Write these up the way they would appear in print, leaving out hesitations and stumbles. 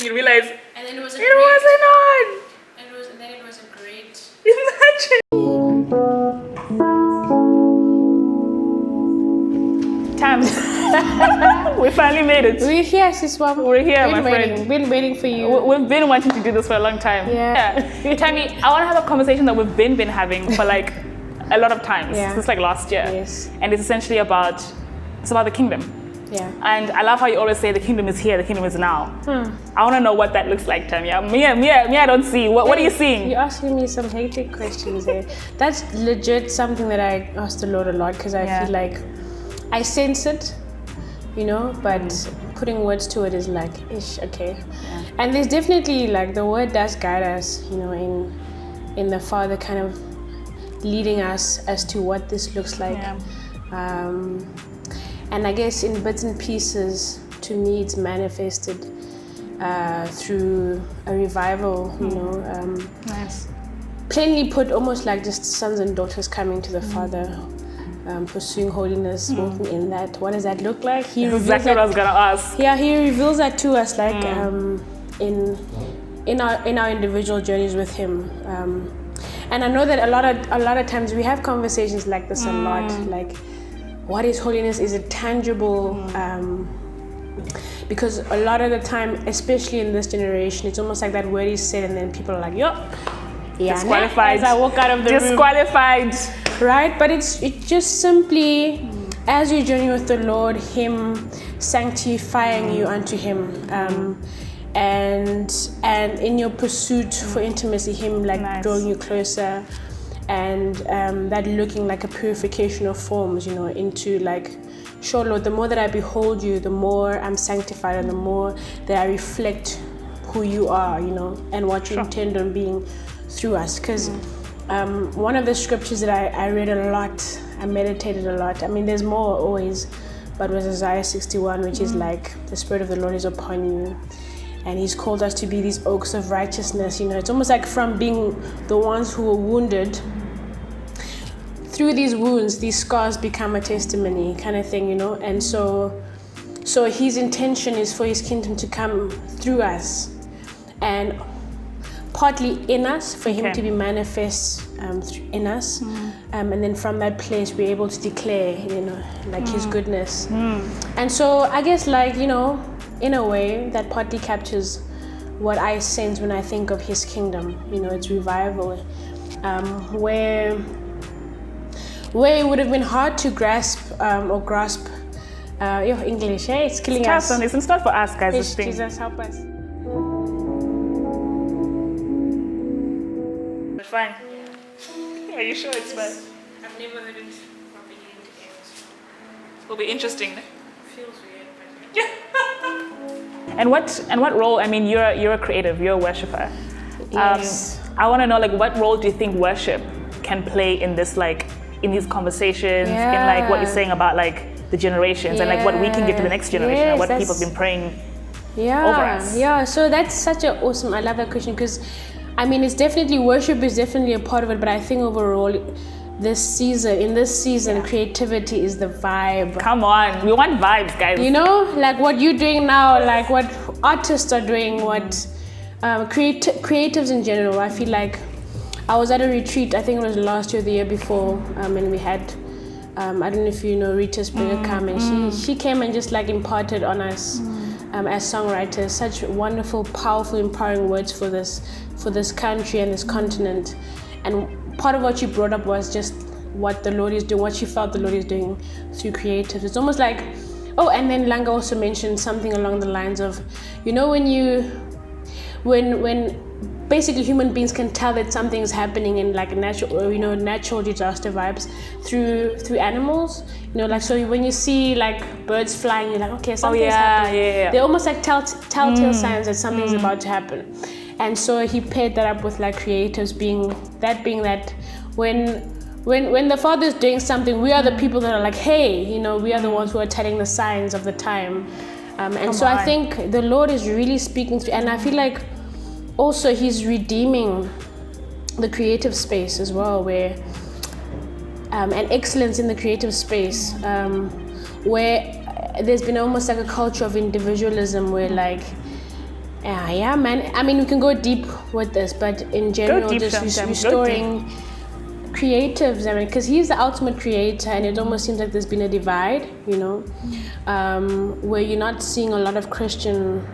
you realize And then it wasn't on. and then it was a great. Imagine. Tams, we finally made it. We're here, sis mom. We're here, my friend. Been waiting for you. We've been wanting to do this for a long time. Yeah. Tammy, I want to have a conversation that we've been having for like a lot of times since like last year. Yes. And it's essentially about the kingdom. Yeah. And I love how you always say the kingdom is here, the kingdom is now. I want to know what that looks like, Tammy. Me, I don't see. What are you seeing? You're asking me some hectic questions there. That's legit something that I ask the Lord a lot because I feel like I sense it, but putting words to it is like, ish, okay. Yeah. And there's definitely like the word does guide us, in the Father kind of leading us as to what this looks like. Yeah. And I guess in bits and pieces, to me, it's manifested through a revival, Nice. Plainly put, almost like just sons and daughters coming to the Father, pursuing holiness, walking in that. What does that look like? That's exactly what I was gonna ask. Yeah, He reveals that to us, like in our individual journeys with Him. And I know that a lot of times we have conversations like this a lot, like, what is holiness? Is it tangible? Because a lot of the time, especially in this generation, it's almost like that word is said and then people are like, yo, disqualified. As I walk out of the disqualified. room. Right? But it's just simply, as you journey with the Lord, Him sanctifying you unto Him. And in your pursuit for intimacy, Him drawing you closer. And that looking like a purification of forms, into like, sure, Lord, the more that I behold you, the more I'm sanctified and the more that I reflect who you are, and what you intend on being through us. Because one of the scriptures that I read a lot, I meditated a lot. I mean, there's more always, but it was Isaiah 61, which is like, the Spirit of the Lord is upon you. And He's called us to be these oaks of righteousness. It's almost like from being the ones who were wounded, through these wounds, these scars become a testimony kind of thing, And so His intention is for His kingdom to come through us, and partly in us, for Him to be manifest in us. And then from that place, we're able to declare, His goodness. And so I guess in a way, that partly captures what I sense when I think of His kingdom. It's revival, where it would have been hard to grasp your English, it's killing us. It's not for us, guys. Jesus, help us. It's fine. Are you sure it's fine? I've never heard it from beginning to end. It'll be interesting. Feels weird, but And what role? I mean, you're a creative. You're a worshiper. Yes. I want to know, what role do you think worship can play in this, in these conversations, in what you're saying about the generations and what we can give to the next generation and what people have been praying over us. Yeah. So that's such an awesome. I love that question because, it's definitely worship is definitely a part of it, but I think overall, in this season, creativity is the vibe. Come on, we want vibes, guys. What you're doing now, what artists are doing, what creatives in general. I feel like I was at a retreat, I think it was last year, the year before, and we had, I don't know if you know Rita Springer come, and she came and just imparted on us as songwriters, such wonderful, powerful, empowering words for this country and this continent. And part of what she brought up was just what the Lord is doing, what she felt the Lord is doing through creatives. It's almost like, and then Langa also mentioned something along the lines of, when basically human beings can tell that something is happening in natural disaster vibes through animals, so when you see birds flying, you're like, okay, something's happening. Yeah. They're almost like telltale signs that something's about to happen. And so he paired that up with creatives being that when the Father is doing something, we are the people that are like, hey, we are the ones who are telling the signs of the time. I think the Lord is really speaking through, and I feel like also He's redeeming the creative space as well, where and excellence in the creative space, where there's been almost a culture of individualism where Yeah, man. I mean, we can go deep with this, but in general, just restoring creatives. I mean, because he's the ultimate creator, and it almost seems like there's been a divide, you know, where you're not seeing a lot of Christian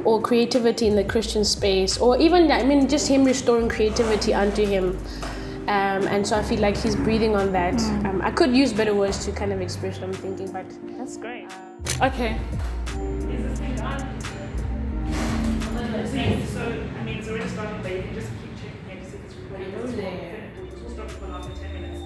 or creativity in the Christian space, or even, I mean, just him restoring creativity unto him. And so I feel like he's breathing on that. I could use better words to kind of express what I'm thinking, but that's great. Okay. Is this thing on? So, I mean, it's already starting, but you can just keep checking it to see if it's recording. We'll stop for after 10 minutes.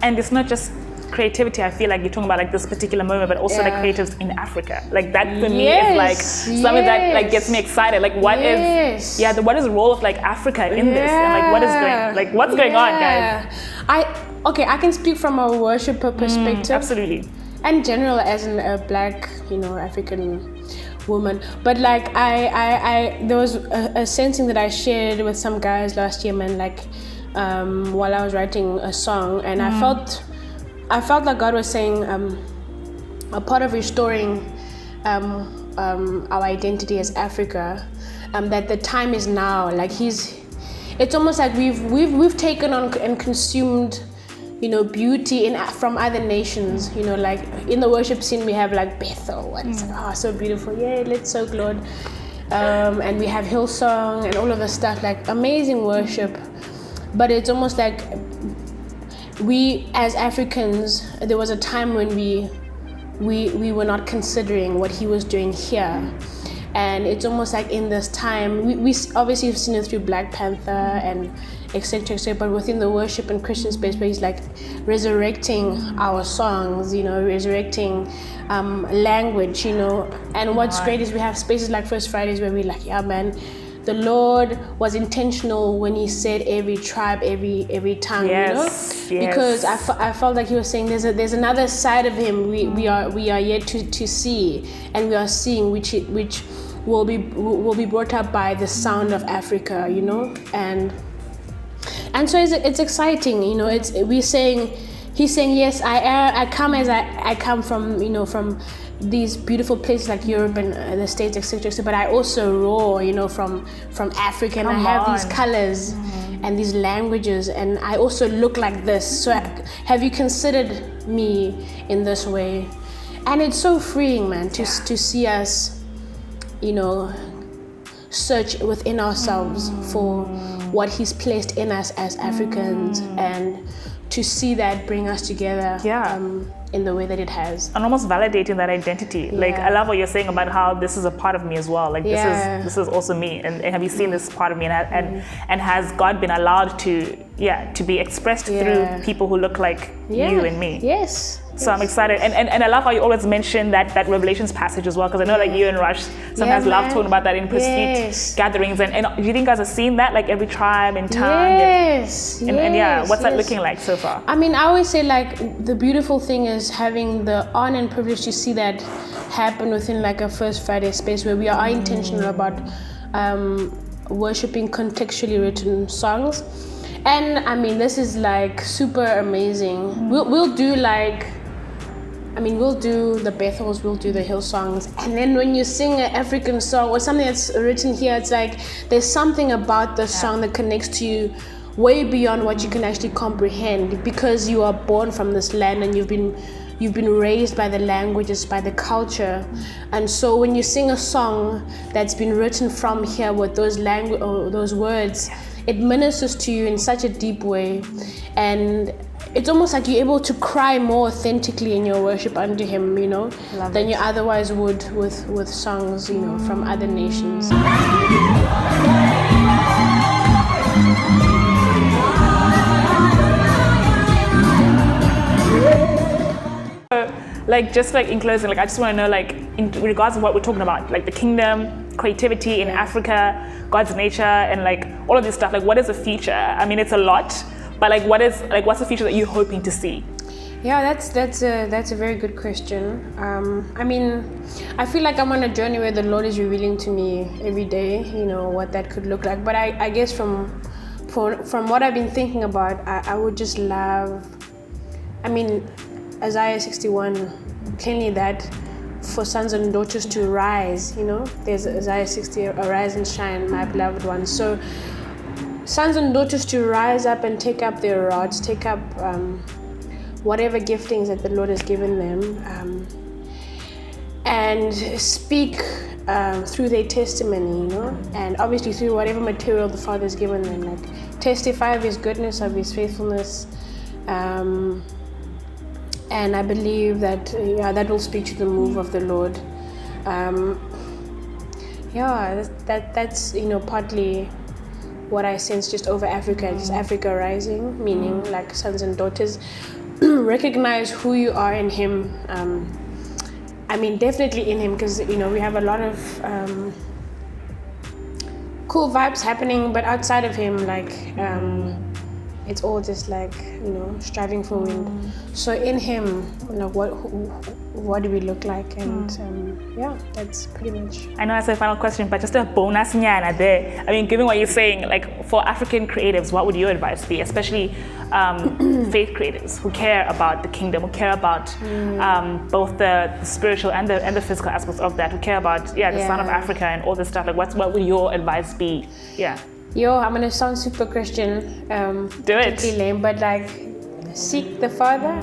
And it's not just creativity. I feel like you're talking about like this particular moment, but also the creatives in Africa. Like that for me is like something that like gets me excited. Like what is what is the role of like Africa in this, and like what's going on, guys? I can speak from a worshiper perspective. Absolutely. And general as a black, you know, African woman. But like I there was a sensing that I shared with some guys last year, man, like while I was writing a song, and I felt like God was saying a part of restoring our identity as Africa, that the time is now. Like it's almost like we've taken on and consumed, you know, beauty from other nations. You know, like in the worship scene we have like Bethel, and it's like, so beautiful, let's soak Lord, and we have Hillsong and all of the stuff, like amazing worship. But it's almost like we as Africans, there was a time when we were not considering what he was doing here. And it's almost like in this time, we obviously have seen it through Black Panther and etc., but within the worship and Christian space, where he's like resurrecting our songs, you know, resurrecting language, you know. And what's great is we have spaces like First Fridays where we're like, yeah, man, the Lord was intentional when he said every tribe, every tongue, you know? Because I felt like he was saying there's another side of him we are yet to see, and we are seeing which will be brought up by the sound of Africa, you know? And so it's exciting, you know. He's saying, yes, I come as I come from, you know, from these beautiful places like Europe and the States, etc., but I also roar, you know, from Africa, and I have these colors and these languages, and I also look like this. So have you considered me in this way? And it's so freeing, man, to see us, you know, search within ourselves for what he's placed in us as Africans, and to see that bring us together in the way that it has. And almost validating that identity. Like, I love what you're saying about how this is a part of me as well. Like, this is also me. And have you seen this part of me? And has God been allowed to be expressed through people who look like you and me? Yes. So I'm excited, and I love how you always mention that Revelations passage as well, because I know like you and Rush sometimes love talking about that in Pursuit gatherings, and do you think you guys have seen that, like every tribe and tongue? And what's that looking like so far? I mean, I always say like the beautiful thing is having the honor and privilege to see that happen within like a First Friday space where we are intentional about worshiping contextually written songs. And I mean, this is like super amazing. We'll do like, I mean, we'll do the Bethels, we'll do the Hillsongs, and then when you sing an African song or something that's written here, it's like there's something about the song that connects to you way beyond what you can actually comprehend, because you are born from this land and you've been raised by the languages, by the culture. And so when you sing a song that's been written from here with those those words, it ministers to you in such a deep way, and it's almost like you're able to cry more authentically in your worship unto him, you know, than you otherwise would with songs, you know, from other nations. Like, just like in closing, like I just want to know, like in regards to what we're talking about, like the kingdom, creativity in Africa, God's nature, and like all of this stuff, like what is the future? I mean, it's a lot, but like what's the future that you're hoping to see? Yeah, that's a very good question. I mean, I feel like I'm on a journey where the Lord is revealing to me every day, you know, what that could look like. But I guess from what I've been thinking about, I would just love, I mean, Isaiah 61 plainly that for sons and daughters to rise, you know, there's Isaiah 60, arise and shine, my beloved ones. So sons and daughters to rise up and take up their rods, take up whatever giftings that the Lord has given them, and speak through their testimony, you know, and obviously through whatever material the Father has given them, like testify of His goodness, of His faithfulness, and I believe that that will speak to the move of the Lord. That's you know, partly what I sense just over Africa, just Africa rising, meaning like sons and daughters recognize who you are in Him. I mean, definitely in Him, because you know we have a lot of cool vibes happening, but outside of Him, like it's all just like, you know, striving for wind. So in Him, you know, what do we look like? And that's pretty much. I know that's a final question, but just a bonus nyana there. I mean, given what you're saying, like for African creatives, what would your advice be, especially faith creatives who care about the kingdom, who care about both the spiritual and the physical aspects of that, who care about the Son of Africa and all this stuff? Like, what would your advice be? Yeah. Yo, I'm gonna sound super Christian. Do it. Lame, but like, seek the Father,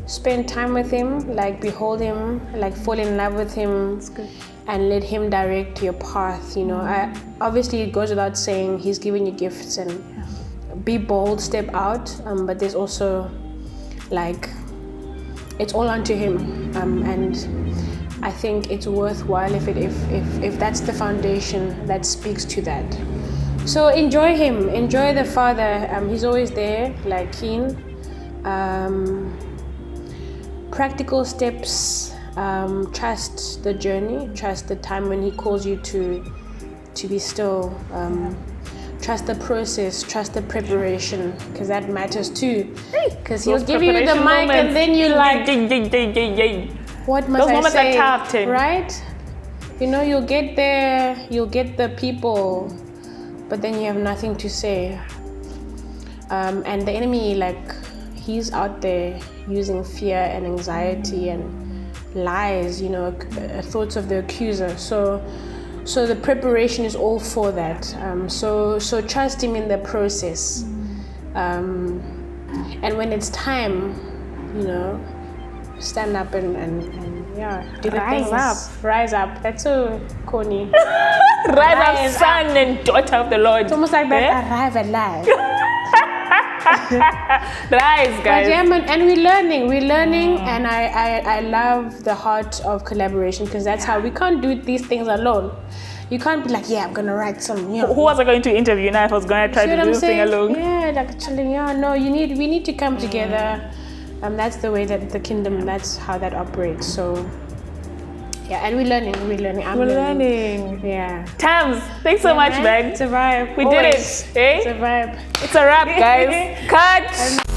spend time with Him, like behold Him, like fall in love with Him, and let Him direct your path. You know, obviously it goes without saying He's giving you gifts, and be bold, step out. But there's also like, it's all unto Him, and I think it's worthwhile if that's the foundation that speaks to that. So enjoy Him, enjoy the Father. He's always there, like keen. Practical steps. Trust the journey. Trust the time when He calls you to be still. Trust the process. Trust the preparation, because that matters too. Because He'll give you the mic, and then you like, what must I say? Those moments are tough, Tim. Right? You know, you'll get there. You'll get the people. But then you have nothing to say. And the enemy, like, he's out there using fear and anxiety and lies, you know, thoughts of the accuser. So the preparation is all for that. So trust Him in the process. And when it's time, you know, stand up and do the things. Rise up. That's so corny. Rise up, son and daughter of the Lord. It's almost like that. Arrive at life. Rise, guys. And we're learning, and I love the heart of collaboration, because that's how we can't do these things alone. You can't be like, I'm gonna write some. You know, who was I going to interview now if I was gonna try to do this thing alone? Yeah, actually, no. We need to come together. That's the way that the kingdom. That's how that operates. So. Yeah, and we're learning. We're learning. Yeah. Tams, thanks so much, man. It's a vibe. We did it. Eh? It's a vibe. It's a wrap, guys. Cut.